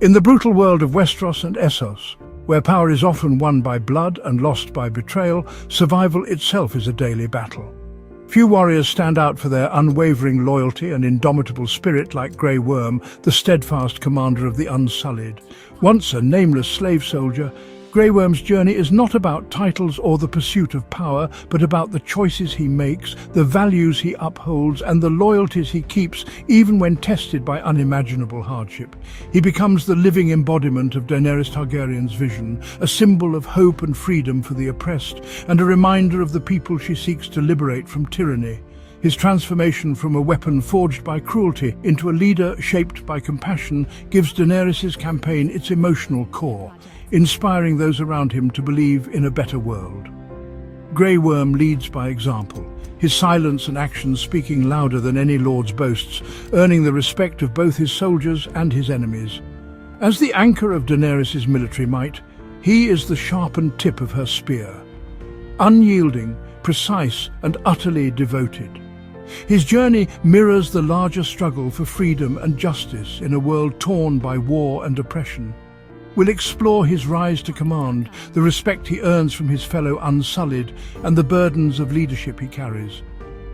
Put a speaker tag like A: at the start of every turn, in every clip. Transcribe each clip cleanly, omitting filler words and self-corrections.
A: In the brutal world of Westeros and Essos, where power is often won by blood and lost by betrayal, survival itself is a daily battle. Few warriors stand out for their unwavering loyalty and indomitable spirit like Grey Worm, the steadfast commander of the Unsullied. Once a nameless slave soldier, Grey Worm's journey is not about titles or the pursuit of power, but about the choices he makes, the values he upholds, and the loyalties he keeps, even when tested by unimaginable hardship. He becomes the living embodiment of Daenerys Targaryen's vision, a symbol of hope and freedom for the oppressed, and a reminder of the people she seeks to liberate from tyranny. His transformation from a weapon forged by cruelty into a leader shaped by compassion gives Daenerys' campaign its emotional core, inspiring those around him to believe in a better world. Grey Worm leads by example, his silence and actions speaking louder than any lord's boasts, earning the respect of both his soldiers and his enemies. As the anchor of Daenerys' military might, he is the sharpened tip of her spear, unyielding, precise, and utterly devoted. His journey mirrors the larger struggle for freedom and justice in a world torn by war and oppression. We'll explore his rise to command, the respect he earns from his fellow Unsullied, and the burdens of leadership he carries.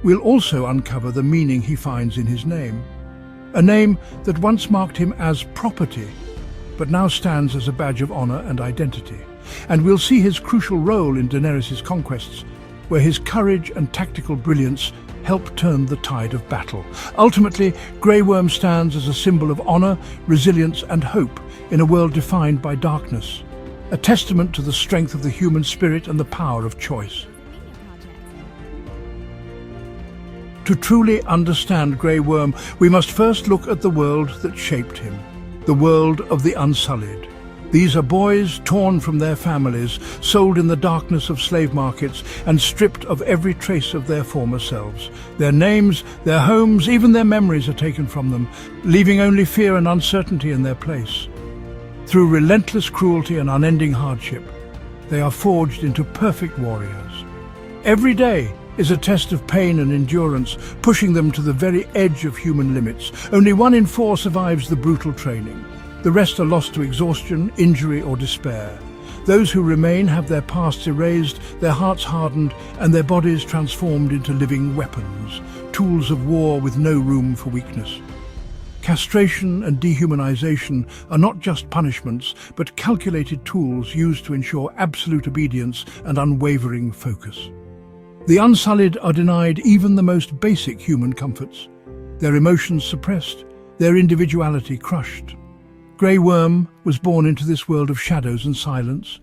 A: We'll also uncover the meaning he finds in his name, a name that once marked him as property, but now stands as a badge of honor and identity. And we'll see his crucial role in Daenerys' conquests, where his courage and tactical brilliance help turn the tide of battle. Ultimately, Grey Worm stands as a symbol of honor, resilience, and hope in a world defined by darkness, a testament to the strength of the human spirit and the power of choice. To truly understand Grey Worm, we must first look at the world that shaped him, the world of the Unsullied. These are boys torn from their families, sold in the darkness of slave markets, and stripped of every trace of their former selves. Their names, their homes, even their memories are taken from them, leaving only fear and uncertainty in their place. Through relentless cruelty and unending hardship, they are forged into perfect warriors. Every day is a test of pain and endurance, pushing them to the very edge of human limits. Only 1 in 4 survives the brutal training. The rest are lost to exhaustion, injury, or despair. Those who remain have their pasts erased, their hearts hardened, and their bodies transformed into living weapons, tools of war with no room for weakness. Castration and dehumanization are not just punishments, but calculated tools used to ensure absolute obedience and unwavering focus. The Unsullied are denied even the most basic human comforts, their emotions suppressed, their individuality crushed. Grey Worm was born into this world of shadows and silence.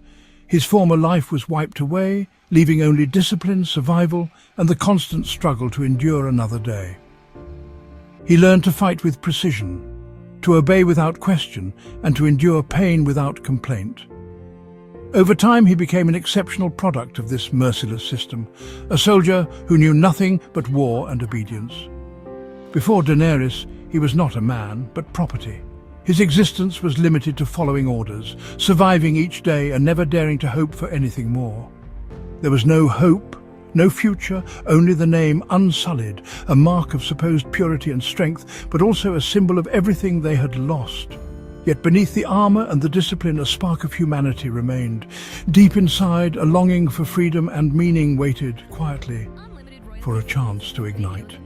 A: His former life was wiped away, leaving only discipline, survival, and the constant struggle to endure another day. He learned to fight with precision, to obey without question, and to endure pain without complaint. Over time, he became an exceptional product of this merciless system, a soldier who knew nothing but war and obedience. Before Daenerys, he was not a man, but property. His existence was limited to following orders, surviving each day and never daring to hope for anything more. There was no hope, no future, only the name Unsullied, a mark of supposed purity and strength, but also a symbol of everything they had lost. Yet beneath the armor and the discipline, a spark of humanity remained. Deep inside, a longing for freedom and meaning waited quietly for a chance to ignite.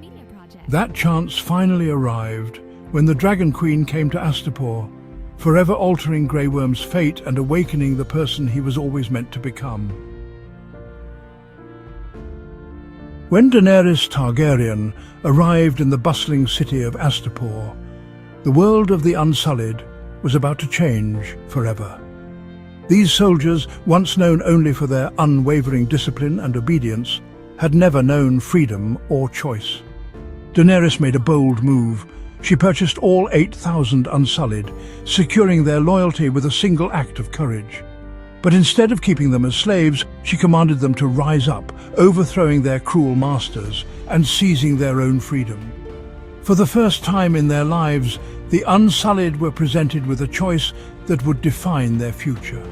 A: That chance finally arrived when the Dragon Queen came to Astapor, forever altering Grey Worm's fate and awakening the person he was always meant to become. When Daenerys Targaryen arrived in the bustling city of Astapor, the world of the Unsullied was about to change forever. These soldiers, once known only for their unwavering discipline and obedience, had never known freedom or choice. Daenerys made a bold move. She purchased all 8,000 Unsullied, securing their loyalty with a single act of courage. But instead of keeping them as slaves, she commanded them to rise up, overthrowing their cruel masters and seizing their own freedom. For the first time in their lives, the Unsullied were presented with a choice that would define their future.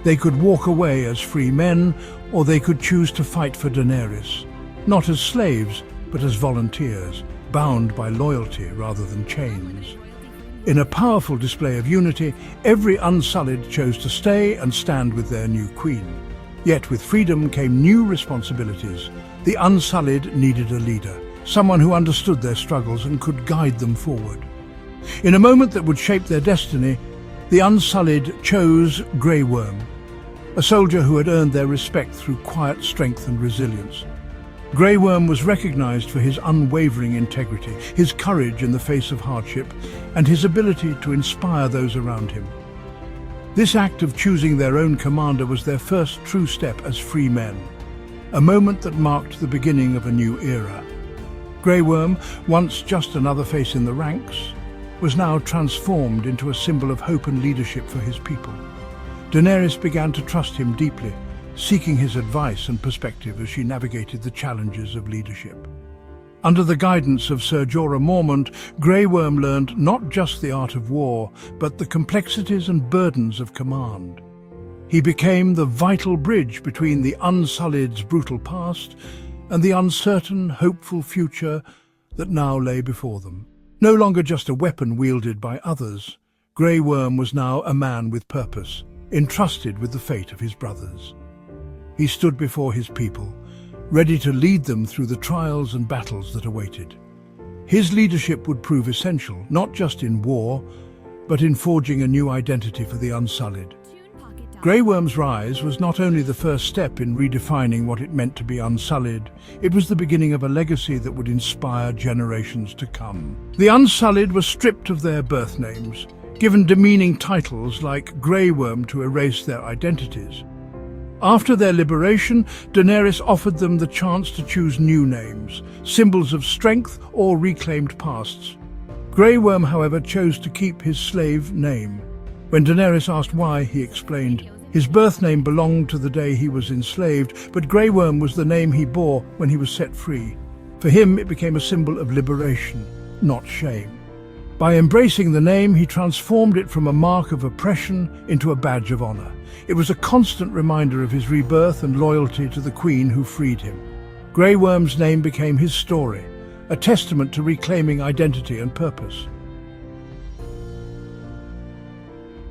A: They could walk away as free men, or they could choose to fight for Daenerys, not as slaves, but as volunteers, bound by loyalty rather than chains. In a powerful display of unity, every Unsullied chose to stay and stand with their new queen. Yet with freedom came new responsibilities. The Unsullied needed a leader, someone who understood their struggles and could guide them forward. In a moment that would shape their destiny, the Unsullied chose Grey Worm, a soldier who had earned their respect through quiet strength and resilience. Grey Worm was recognized for his unwavering integrity, his courage in the face of hardship, and his ability to inspire those around him. This act of choosing their own commander was their first true step as free men, a moment that marked the beginning of a new era. Grey Worm, once just another face in the ranks, was now transformed into a symbol of hope and leadership for his people. Daenerys began to trust him deeply, seeking his advice and perspective as she navigated the challenges of leadership. Under the guidance of Ser Jorah Mormont, Grey Worm learned not just the art of war, but the complexities and burdens of command. He became the vital bridge between the Unsullied's brutal past and the uncertain, hopeful future that now lay before them. No longer just a weapon wielded by others, Grey Worm was now a man with purpose, entrusted with the fate of his brothers. He stood before his people, ready to lead them through the trials and battles that awaited. His leadership would prove essential, not just in war, but in forging a new identity for the Unsullied. Grey Worm's rise was not only the first step in redefining what it meant to be Unsullied, it was the beginning of a legacy that would inspire generations to come. The Unsullied were stripped of their birth names, given demeaning titles like Grey Worm to erase their identities. After their liberation, Daenerys offered them the chance to choose new names, symbols of strength or reclaimed pasts. Grey Worm, however, chose to keep his slave name. When Daenerys asked why, he explained, his birth name belonged to the day he was enslaved, but Grey Worm was the name he bore when he was set free. For him, it became a symbol of liberation, not shame. By embracing the name, he transformed it from a mark of oppression into a badge of honor. It was a constant reminder of his rebirth and loyalty to the queen who freed him. Grey Worm's name became his story, a testament to reclaiming identity and purpose.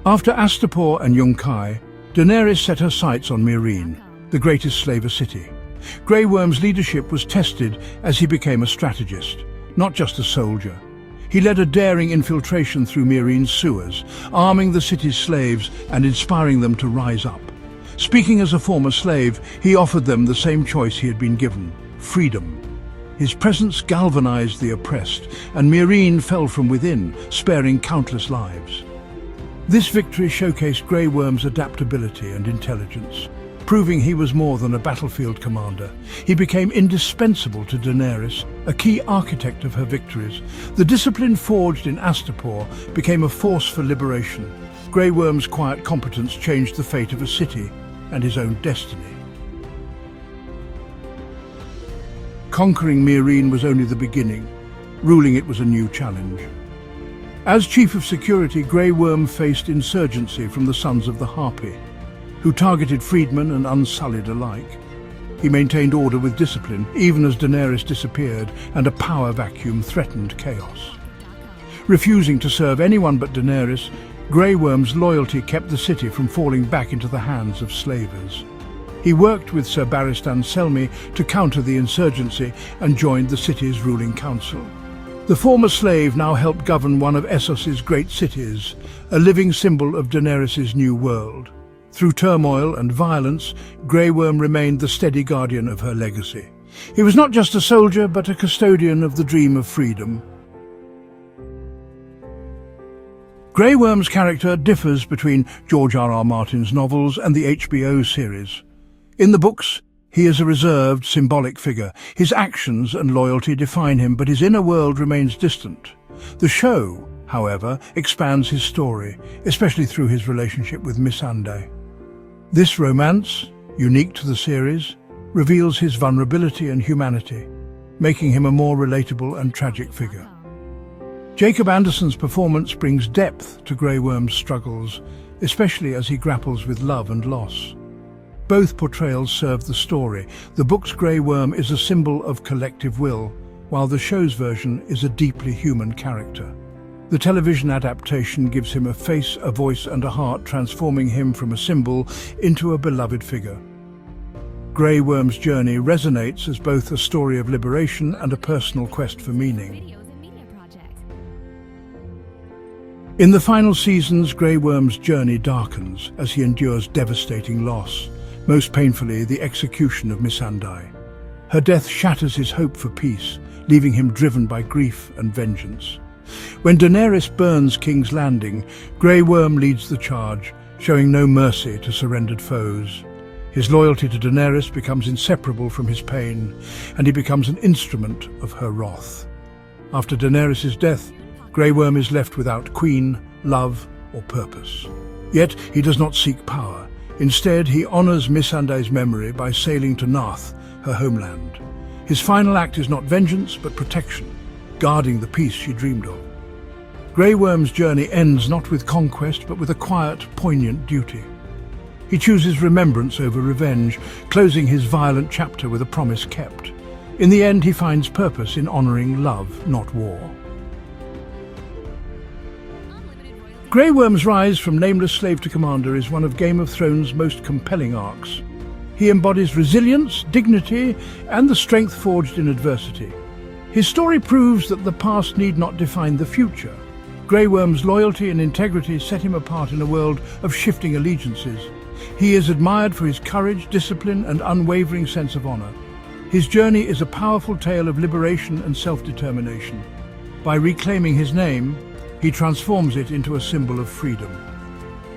A: After Astapor and Yunkai, Daenerys set her sights on Meereen, the greatest slaver city. Grey Worm's leadership was tested as he became a strategist, not just a soldier. He led a daring infiltration through Meereen's sewers, arming the city's slaves and inspiring them to rise up. Speaking as a former slave, he offered them the same choice he had been given: freedom. His presence galvanized the oppressed, and Meereen fell from within, sparing countless lives. This victory showcased Grey Worm's adaptability and intelligence, proving he was more than a battlefield commander. He became indispensable to Daenerys, a key architect of her victories. The discipline forged in Astapor became a force for liberation. Grey Worm's quiet competence changed the fate of a city and his own destiny. Conquering Meereen was only the beginning. Ruling it was a new challenge. As Chief of Security, Grey Worm faced insurgency from the Sons of the Harpy, who targeted freedmen and Unsullied alike. He maintained order with discipline, even as Daenerys disappeared and a power vacuum threatened chaos. Refusing to serve anyone but Daenerys, Grey Worm's loyalty kept the city from falling back into the hands of slavers. He worked with Ser Barristan Selmy to counter the insurgency and joined the city's ruling council. The former slave now helped govern one of Essos's great cities, a living symbol of Daenerys' new world. Through turmoil and violence, Grey Worm remained the steady guardian of her legacy. He was not just a soldier, but a custodian of the dream of freedom. Grey Worm's character differs between George R.R. Martin's novels and the HBO series. In the books, he is a reserved, symbolic figure. His actions and loyalty define him, but his inner world remains distant. The show, however, expands his story, especially through his relationship with Missandei. This romance, unique to the series, reveals his vulnerability and humanity, making him a more relatable and tragic figure. Jacob Anderson's performance brings depth to Grey Worm's struggles, especially as he grapples with love and loss. Both portrayals serve the story. The book's Grey Worm is a symbol of collective will, while the show's version is a deeply human character. The television adaptation gives him a face, a voice and a heart, transforming him from a symbol into a beloved figure. Grey Worm's journey resonates as both a story of liberation and a personal quest for meaning. In the final seasons, Grey Worm's journey darkens as he endures devastating loss, most painfully the execution of Missandei. Her death shatters his hope for peace, leaving him driven by grief and vengeance. When Daenerys burns King's Landing, Grey Worm leads the charge, showing no mercy to surrendered foes. His loyalty to Daenerys becomes inseparable from his pain, and he becomes an instrument of her wrath. After Daenerys' death, Grey Worm is left without queen, love, or purpose. Yet he does not seek power. Instead, he honors Missandei's memory by sailing to Narth, her homeland. His final act is not vengeance, but protection, guarding the peace she dreamed of. Grey Worm's journey ends not with conquest, but with a quiet, poignant duty. He chooses remembrance over revenge, closing his violent chapter with a promise kept. In the end, he finds purpose in honoring love, not war. Grey Worm's rise from nameless slave to commander is one of Game of Thrones' most compelling arcs. He embodies resilience, dignity, and the strength forged in adversity. His story proves that the past need not define the future. Grey Worm's loyalty and integrity set him apart in a world of shifting allegiances. He is admired for his courage, discipline, and unwavering sense of honor. His journey is a powerful tale of liberation and self-determination. By reclaiming his name, he transforms it into a symbol of freedom.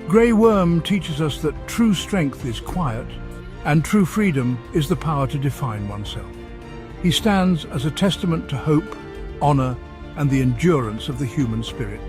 A: Grey Worm teaches us that true strength is quiet, and true freedom is the power to define oneself. He stands as a testament to hope, honor, and the endurance of the human spirit.